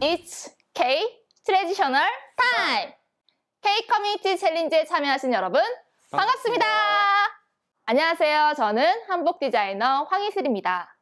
It's K 트레디셔널 타임! K 커뮤니티 챌린지에 참여하신 여러분 반갑습니다. 안녕하세요. 저는 한복 디자이너 황희슬입니다.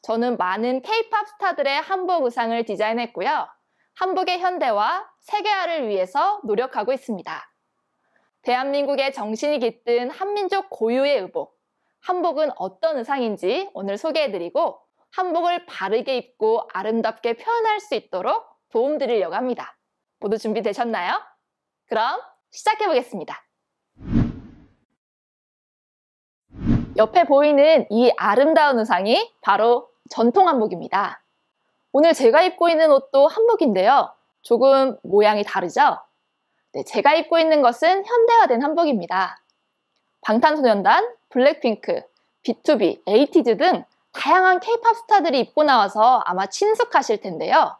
저는 많은 K-팝 스타들의 한복 의상을 디자인했고요. 한복의 현대화, 세계화를 위해서 노력하고 있습니다. 대한민국의 정신이 깃든 한민족 고유의 의복, 한복은 어떤 의상인지 오늘 소개해드리고 한복을 바르게 입고 아름답게 표현할 수 있도록 도움드리려고 합니다. 모두 준비되셨나요? 그럼 시작해보겠습니다. 옆에 보이는 이 아름다운 의상이 바로 전통 한복입니다. 오늘 제가 입고 있는 옷도 한복인데요. 조금 모양이 다르죠? 네, 제가 입고 있는 것은 현대화된 한복입니다. 방탄소년단, 블랙핑크, B2B, 에이티즈 등 다양한 K-팝 스타들이 입고 나와서 아마 친숙하실 텐데요.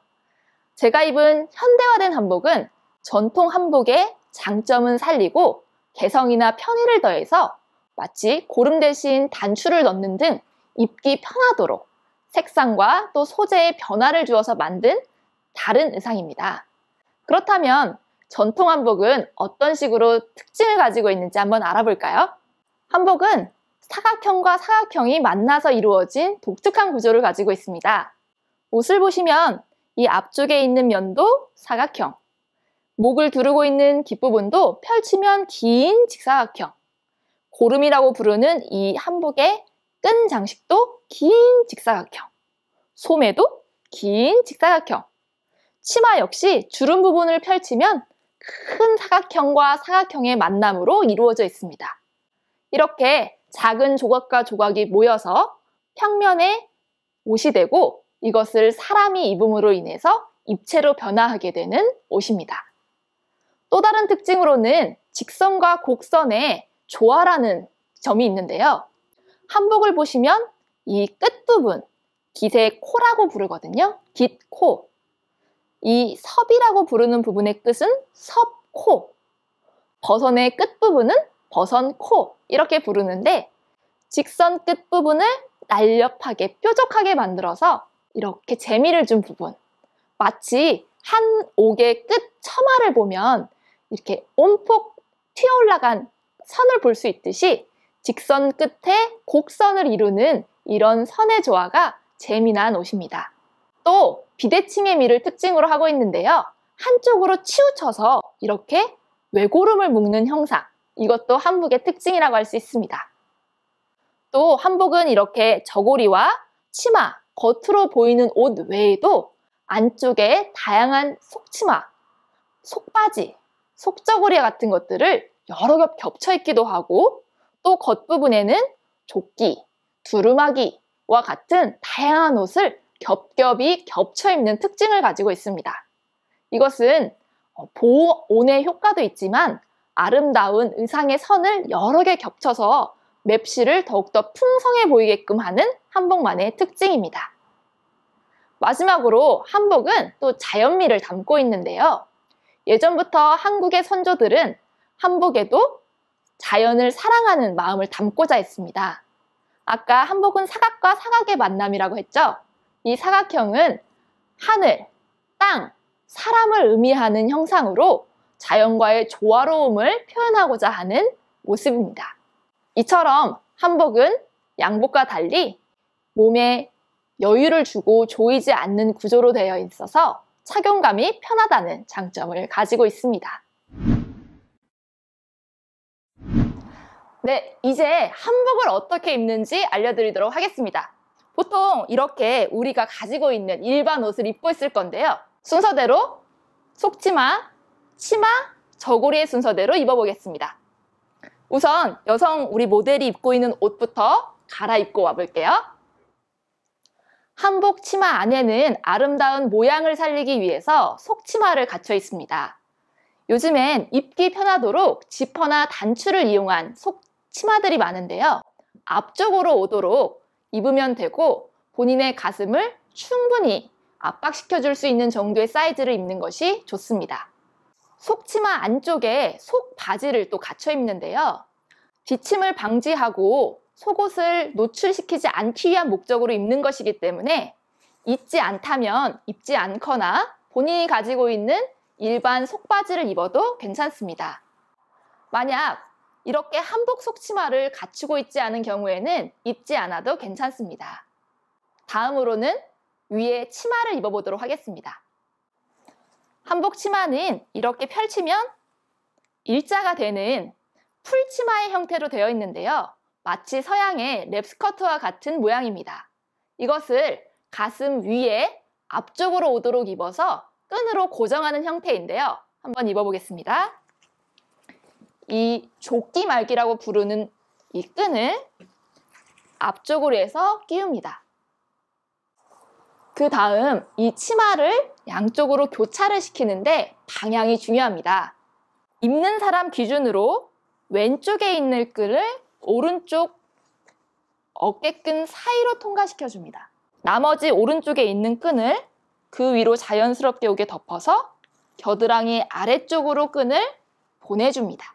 제가 입은 현대화된 한복은 전통 한복의 장점은 살리고 개성이나 편의를 더해서 마치 고름 대신 단추를 넣는 등 입기 편하도록 색상과 또 소재의 변화를 주어서 만든 다른 의상입니다. 그렇다면 전통 한복은 어떤 식으로 특징을 가지고 있는지 한번 알아볼까요? 한복은 사각형과 사각형이 만나서 이루어진 독특한 구조를 가지고 있습니다. 옷을 보시면 이 앞쪽에 있는 면도 사각형, 목을 두르고 있는 깃부분도 펼치면 긴 직사각형, 고름이라고 부르는 이 한복의 끈 장식도 긴 직사각형, 소매도 긴 직사각형, 치마 역시 주름 부분을 펼치면 큰 사각형과 사각형의 만남으로 이루어져 있습니다. 이렇게 작은 조각과 조각이 모여서 평면에 옷이 되고 이것을 사람이 입음으로 인해서 입체로 변화하게 되는 옷입니다. 또 다른 특징으로는 직선과 곡선의 조화라는 점이 있는데요. 한복을 보시면 이 끝부분, 깃의 코라고 부르거든요. 깃코. 이 섭이라고 부르는 부분의 끝은 섭코. 버선의 끝부분은 버선코. 이렇게 부르는데 직선 끝부분을 날렵하게 뾰족하게 만들어서 이렇게 재미를 준 부분, 마치 한 옥의 끝 처마를 보면 이렇게 온폭 튀어 올라간 선을 볼 수 있듯이 직선 끝에 곡선을 이루는 이런 선의 조화가 재미난 옷입니다. 또 비대칭의 미를 특징으로 하고 있는데요. 한쪽으로 치우쳐서 이렇게 외고름을 묶는 형상, 이것도 한복의 특징이라고 할 수 있습니다. 또 한복은 이렇게 저고리와 치마, 겉으로 보이는 옷 외에도 안쪽에 다양한 속치마, 속바지, 속저고리 같은 것들을 여러 겹 겹쳐 입기도 하고 또 겉부분에는 조끼, 두루마기와 같은 다양한 옷을 겹겹이 겹쳐 입는 특징을 가지고 있습니다. 이것은 보온의 효과도 있지만 아름다운 의상의 선을 여러 개 겹쳐서 맵시를 더욱더 풍성해 보이게끔 하는 한복만의 특징입니다. 마지막으로 한복은 또 자연미를 담고 있는데요. 예전부터 한국의 선조들은 한복에도 자연을 사랑하는 마음을 담고자 했습니다. 아까 한복은 사각과 사각의 만남이라고 했죠? 이 사각형은 하늘, 땅, 사람을 의미하는 형상으로 자연과의 조화로움을 표현하고자 하는 모습입니다. 이처럼 한복은 양복과 달리 몸에 여유를 주고 조이지 않는 구조로 되어 있어서 착용감이 편하다는 장점을 가지고 있습니다. 네, 이제 한복을 어떻게 입는지 알려드리도록 하겠습니다. 보통 이렇게 우리가 가지고 있는 일반 옷을 입고 있을 건데요. 순서대로 속치마, 치마, 저고리의 순서대로 입어보겠습니다. 우선 여성 우리 모델이 입고 있는 옷부터 갈아입고 와볼게요. 한복 치마 안에는 아름다운 모양을 살리기 위해서 속치마를 갖춰 있습니다. 요즘엔 입기 편하도록 지퍼나 단추를 이용한 속치마들이 많은데요. 앞쪽으로 오도록 입으면 되고 본인의 가슴을 충분히 압박시켜줄 수 있는 정도의 사이즈를 입는 것이 좋습니다. 속치마 안쪽에 속 바지를 또 갖춰 입는데요. 기침을 방지하고 속옷을 노출시키지 않기 위한 목적으로 입는 것이기 때문에 입지 않다면 입지 않거나 본인이 가지고 있는 일반 속바지를 입어도 괜찮습니다. 만약 이렇게 한복 속치마를 갖추고 있지 않은 경우에는 입지 않아도 괜찮습니다. 다음으로는 위에 치마를 입어보도록 하겠습니다. 한복 치마는 이렇게 펼치면 일자가 되는 풀치마의 형태로 되어 있는데요. 마치 서양의 랩스커트와 같은 모양입니다. 이것을 가슴 위에 앞쪽으로 오도록 입어서 끈으로 고정하는 형태인데요. 한번 입어보겠습니다. 이 조끼 말기라고 부르는 이 끈을 앞쪽으로 해서 끼웁니다. 그 다음 이 치마를 양쪽으로 교차를 시키는데 방향이 중요합니다. 입는 사람 기준으로 왼쪽에 있는 끈을 오른쪽 어깨끈 사이로 통과시켜 줍니다. 나머지 오른쪽에 있는 끈을 그 위로 자연스럽게 오게 덮어서 겨드랑이 아래쪽으로 끈을 보내줍니다.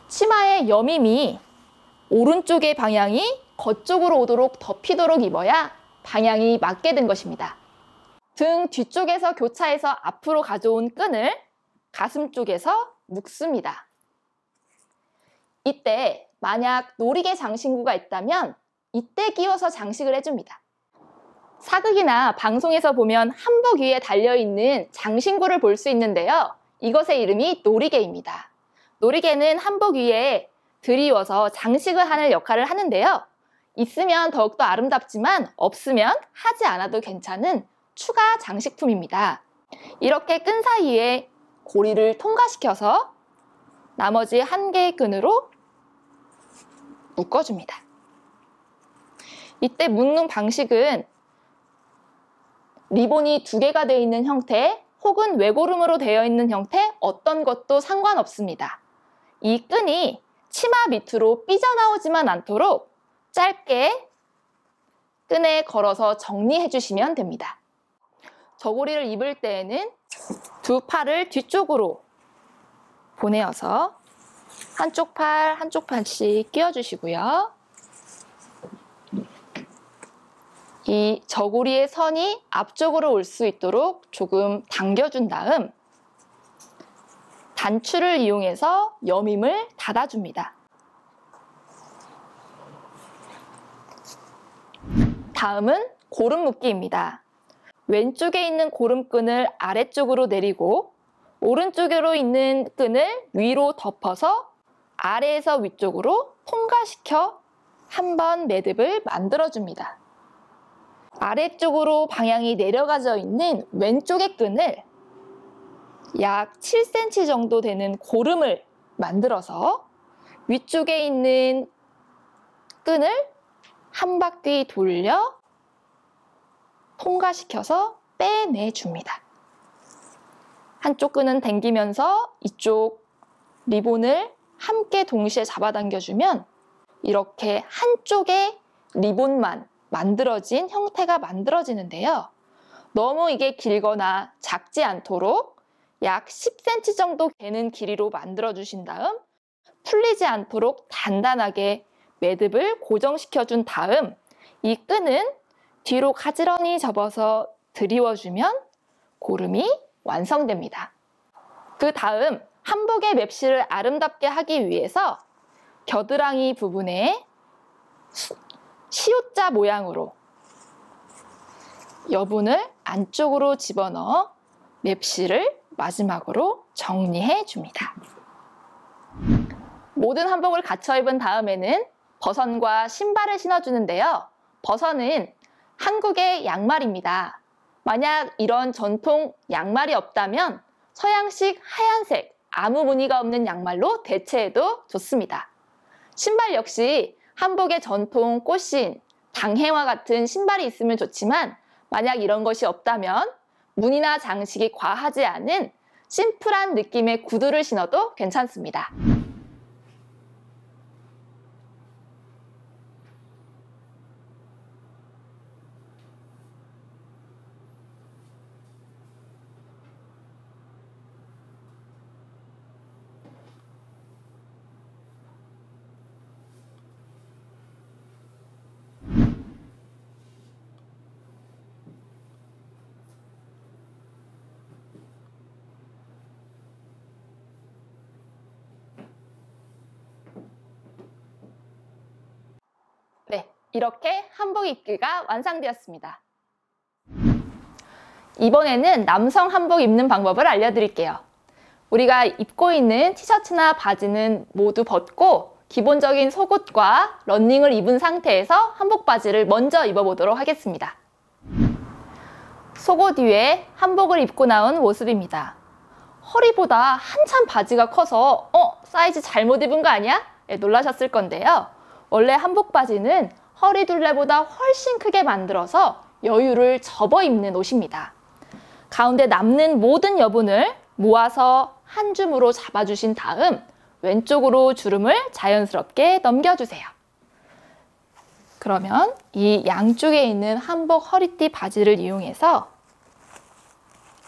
치마의 여밈이 오른쪽의 방향이 겉쪽으로 오도록 덮이도록 입어야 방향이 맞게 된 것입니다. 등 뒤쪽에서 교차해서 앞으로 가져온 끈을 가슴 쪽에서 묶습니다. 이때 만약 놀이개 장신구가 있다면 이때 끼워서 장식을 해줍니다. 사극이나 방송에서 보면 한복 위에 달려있는 장신구를 볼 수 있는데요. 이것의 이름이 놀이개입니다. 놀이개는 한복 위에 드리워서 장식을 하는 역할을 하는데요. 있으면 더욱더 아름답지만 없으면 하지 않아도 괜찮은 추가 장식품입니다. 이렇게 끈 사이에 고리를 통과시켜서 나머지 한 개의 끈으로 묶어줍니다. 이때 묶는 방식은 리본이 2개가 되어 있는 형태 혹은 외고름으로 되어 있는 형태 어떤 것도 상관없습니다. 이 끈이 치마 밑으로 삐져나오지만 않도록 짧게 끈에 걸어서 정리해 주시면 됩니다. 저고리를 입을 때에는 두 팔을 뒤쪽으로 보내어서 한쪽 팔씩 끼워주시고요. 이 저고리의 선이 앞쪽으로 올 수 있도록 조금 당겨준 다음 단추를 이용해서 여밈을 닫아줍니다. 다음은 고름 묶기입니다. 왼쪽에 있는 고름끈을 아래쪽으로 내리고 오른쪽으로 있는 끈을 위로 덮어서 아래에서 위쪽으로 통과시켜 한번 매듭을 만들어줍니다. 아래쪽으로 방향이 내려가져 있는 왼쪽의 끈을 약 7cm 정도 되는 고름을 만들어서 위쪽에 있는 끈을 한 바퀴 돌려 통과시켜서 빼내줍니다. 한쪽 끈은 당기면서 이쪽 리본을 함께 동시에 잡아당겨주면 이렇게 한쪽의 리본만 만들어진 형태가 만들어지는데요. 너무 이게 길거나 작지 않도록 약 10cm 정도 되는 길이로 만들어 주신 다음 풀리지 않도록 단단하게 매듭을 고정시켜 준 다음 이 끈은 뒤로 가지런히 접어서 드리워주면 고름이 완성됩니다. 그 다음 한복의 맵시를 아름답게 하기 위해서 겨드랑이 부분에 시옷자 모양으로 여분을 안쪽으로 집어넣어 맵시를 마지막으로 정리해 줍니다. 모든 한복을 갖춰 입은 다음에는 버선과 신발을 신어주는데요. 버선은 한국의 양말입니다. 만약 이런 전통 양말이 없다면 서양식 하얀색 아무 무늬가 없는 양말로 대체해도 좋습니다. 신발 역시 한복의 전통 꽃신, 당해와 같은 신발이 있으면 좋지만 만약 이런 것이 없다면 무늬나 장식이 과하지 않은 심플한 느낌의 구두를 신어도 괜찮습니다. 이렇게 한복 입기가 완성되었습니다. 이번에는 남성 한복 입는 방법을 알려드릴게요. 우리가 입고 있는 티셔츠나 바지는 모두 벗고 기본적인 속옷과 러닝을 입은 상태에서 한복 바지를 먼저 입어보도록 하겠습니다. 속옷 위에 한복을 입고 나온 모습입니다. 허리보다 한참 바지가 커서 사이즈 잘못 입은 거 아니야? 놀라셨을 건데요. 원래 한복 바지는 허리 둘레보다 훨씬 크게 만들어서 여유를 접어 입는 옷입니다. 가운데 남는 모든 여분을 모아서 한 줌으로 잡아주신 다음 왼쪽으로 주름을 자연스럽게 넘겨주세요. 그러면 이 양쪽에 있는 한복 허리띠 바지를 이용해서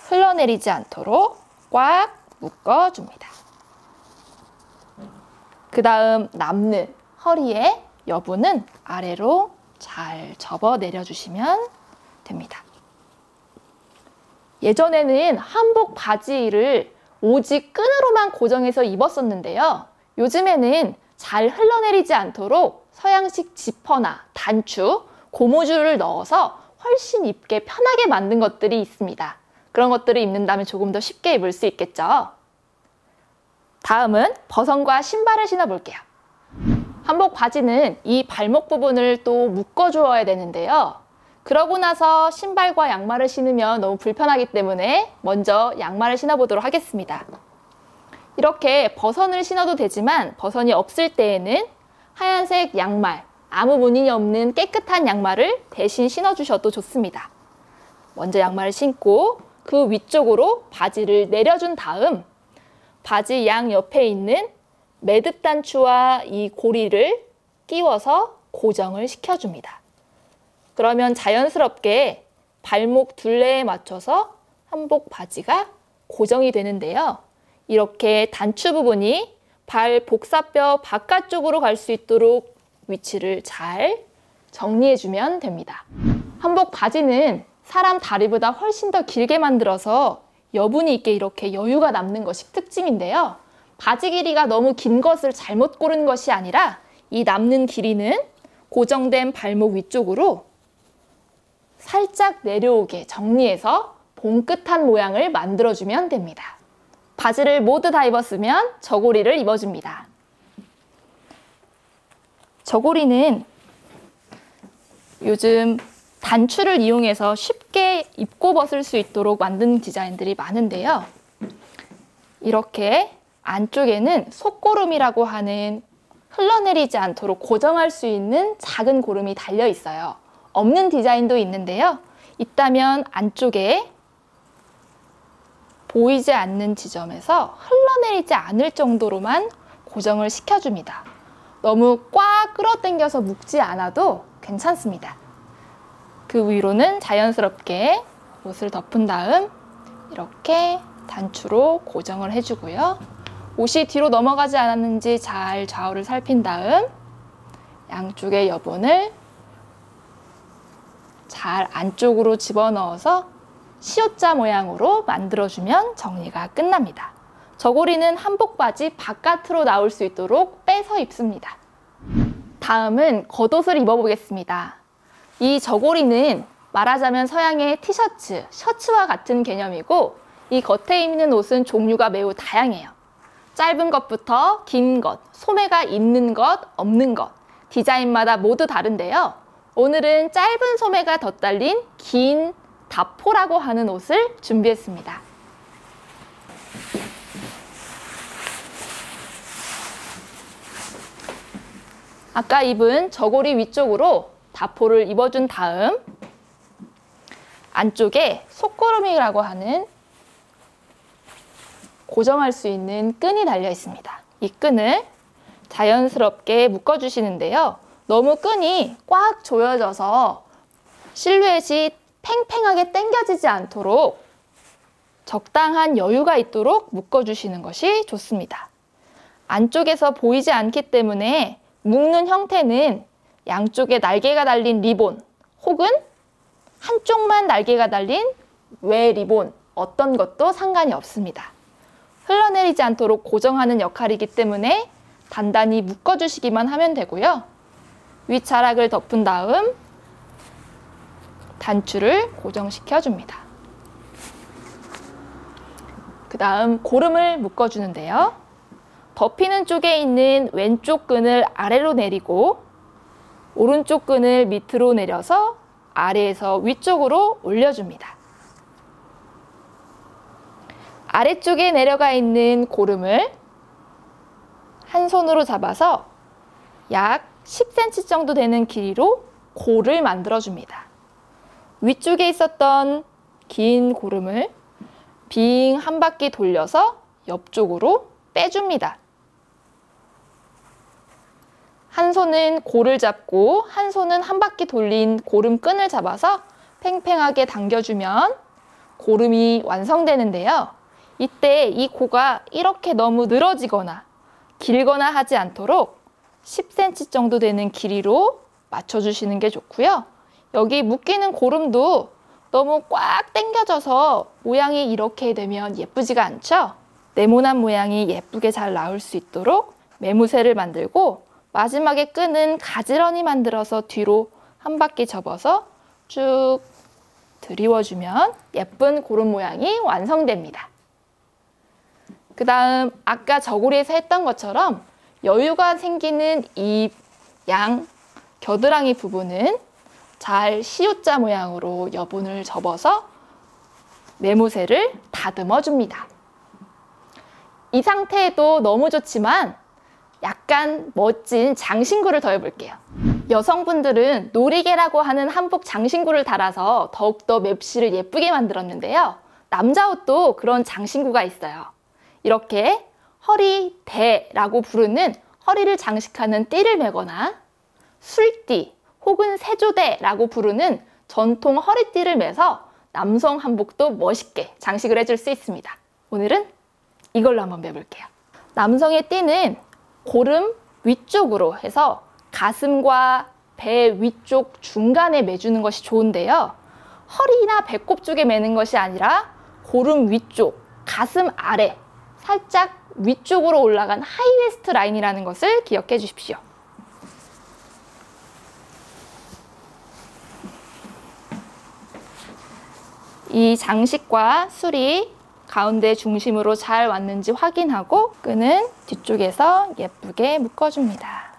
흘러내리지 않도록 꽉 묶어줍니다. 그 다음 남는 허리의 여분은 아래로 잘 접어 내려주시면 됩니다. 예전에는 한복 바지를 오직 끈으로만 고정해서 입었었는데요. 요즘에는 잘 흘러내리지 않도록 서양식 지퍼나 단추, 고무줄을 넣어서 훨씬 입기 편하게 만든 것들이 있습니다. 그런 것들을 입는다면 조금 더 쉽게 입을 수 있겠죠. 다음은 버선과 신발을 신어볼게요. 한복 바지는 이 발목 부분을 또 묶어주어야 되는데요. 그러고 나서 신발과 양말을 신으면 너무 불편하기 때문에 먼저 양말을 신어보도록 하겠습니다. 이렇게 버선을 신어도 되지만 버선이 없을 때에는 하얀색 양말, 아무 무늬 없는 깨끗한 양말을 대신 신어주셔도 좋습니다. 먼저 양말을 신고 그 위쪽으로 바지를 내려준 다음 바지 양 옆에 있는 매듭 단추와 이 고리를 끼워서 고정을 시켜줍니다. 그러면 자연스럽게 발목 둘레에 맞춰서 한복 바지가 고정이 되는데요. 이렇게 단추 부분이 발 복사뼈 바깥쪽으로 갈 수 있도록 위치를 잘 정리해주면 됩니다. 한복 바지는 사람 다리보다 훨씬 더 길게 만들어서 여분이 있게 이렇게 여유가 남는 것이 특징인데요. 바지 길이가 너무 긴 것을 잘못 고른 것이 아니라 이 남는 길이는 고정된 발목 위쪽으로 살짝 내려오게 정리해서 봉긋한 모양을 만들어주면 됩니다. 바지를 모두 다 입었으면 저고리를 입어줍니다. 저고리는 요즘 단추를 이용해서 쉽게 입고 벗을 수 있도록 만든 디자인들이 많은데요. 이렇게 안쪽에는 속고름이라고 하는 흘러내리지 않도록 고정할 수 있는 작은 고름이 달려 있어요. 없는 디자인도 있는데요. 있다면 안쪽에 보이지 않는 지점에서 흘러내리지 않을 정도로만 고정을 시켜줍니다. 너무 꽉 끌어당겨서 묶지 않아도 괜찮습니다. 그 위로는 자연스럽게 옷을 덮은 다음 이렇게 단추로 고정을 해주고요. 옷이 뒤로 넘어가지 않았는지 잘 좌우를 살핀 다음 양쪽의 여분을 잘 안쪽으로 집어넣어서 시옷자 모양으로 만들어주면 정리가 끝납니다. 저고리는 한복 바지 바깥으로 나올 수 있도록 빼서 입습니다. 다음은 겉옷을 입어보겠습니다. 이 저고리는 말하자면 서양의 티셔츠, 셔츠와 같은 개념이고 이 겉에 입는 옷은 종류가 매우 다양해요. 짧은 것부터 긴 것, 소매가 있는 것, 없는 것, 디자인마다 모두 다른데요. 오늘은 짧은 소매가 덧달린 긴 다포라고 하는 옷을 준비했습니다. 아까 입은 저고리 위쪽으로 다포를 입어준 다음 안쪽에 속고름이라고 하는 고정할 수 있는 끈이 달려 있습니다. 이 끈을 자연스럽게 묶어주시는데요. 너무 끈이 꽉 조여져서 실루엣이 팽팽하게 당겨지지 않도록 적당한 여유가 있도록 묶어주시는 것이 좋습니다. 안쪽에서 보이지 않기 때문에 묶는 형태는 양쪽에 날개가 달린 리본 혹은 한쪽만 날개가 달린 외 리본 어떤 것도 상관이 없습니다. 흘러내리지 않도록 고정하는 역할이기 때문에 단단히 묶어주시기만 하면 되고요. 윗자락을 덮은 다음 단추를 고정시켜 줍니다. 그 다음 고름을 묶어주는데요. 덮이는 쪽에 있는 왼쪽 끈을 아래로 내리고 오른쪽 끈을 밑으로 내려서 아래에서 위쪽으로 올려줍니다. 아래쪽에 내려가 있는 고름을 한 손으로 잡아서 약 10cm 정도 되는 길이로 골을 만들어줍니다. 위쪽에 있었던 긴 고름을 빙 한 바퀴 돌려서 옆쪽으로 빼줍니다. 한 손은 골을 잡고 한 손은 한 바퀴 돌린 고름 끈을 잡아서 팽팽하게 당겨주면 고름이 완성되는데요. 이때 이 고가 이렇게 너무 늘어지거나 길거나 하지 않도록 10cm 정도 되는 길이로 맞춰주시는 게 좋고요. 여기 묶이는 고름도 너무 꽉 당겨져서 모양이 이렇게 되면 예쁘지가 않죠? 네모난 모양이 예쁘게 잘 나올 수 있도록 매무새를 만들고 마지막에 끈은 가지런히 만들어서 뒤로 한 바퀴 접어서 쭉 드리워주면 예쁜 고름 모양이 완성됩니다. 그 다음 아까 저고리에서 했던 것처럼 여유가 생기는 이 양 겨드랑이 부분은 잘 C자 모양으로 여분을 접어서 매무새를 다듬어 줍니다. 이 상태에도 너무 좋지만 약간 멋진 장신구를 더해볼게요. 여성분들은 놀이개라고 하는 한복 장신구를 달아서 더욱더 맵시를 예쁘게 만들었는데요. 남자 옷도 그런 장신구가 있어요. 이렇게 허리대라고 부르는 허리를 장식하는 띠를 매거나 술띠 혹은 세조대라고 부르는 전통 허리띠를 매서 남성 한복도 멋있게 장식을 해줄 수 있습니다. 오늘은 이걸로 한번 매볼게요. 남성의 띠는 고름 위쪽으로 해서 가슴과 배 위쪽 중간에 매주는 것이 좋은데요. 허리나 배꼽 쪽에 매는 것이 아니라 고름 위쪽, 가슴 아래 살짝 위쪽으로 올라간 하이웨스트 라인이라는 것을 기억해 주십시오. 이 장식과 술이 가운데 중심으로 잘 왔는지 확인하고 끈은 뒤쪽에서 예쁘게 묶어줍니다.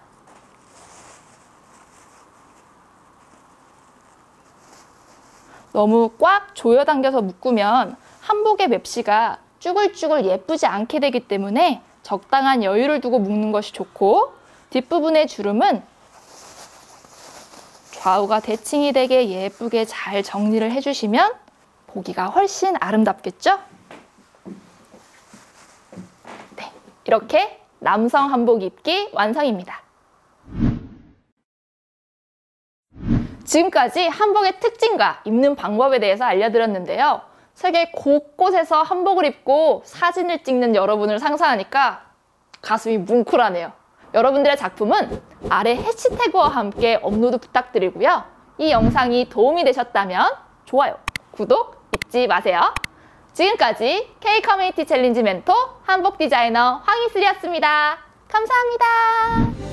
너무 꽉 조여 당겨서 묶으면 한복의 맵시가 쭈글쭈글 예쁘지 않게 되기 때문에 적당한 여유를 두고 묶는 것이 좋고 뒷부분의 주름은 좌우가 대칭이 되게 예쁘게 잘 정리를 해주시면 보기가 훨씬 아름답겠죠? 네, 이렇게 남성 한복 입기 완성입니다. 지금까지 한복의 특징과 입는 방법에 대해서 알려드렸는데요. 세계 곳곳에서 한복을 입고 사진을 찍는 여러분을 상상하니까 가슴이 뭉클하네요. 여러분들의 작품은 아래 해시태그와 함께 업로드 부탁드리고요. 이 영상이 도움이 되셨다면 좋아요, 구독 잊지 마세요. 지금까지 K 커뮤니티 챌린지 멘토 한복 디자이너 황희슬이었습니다. 감사합니다.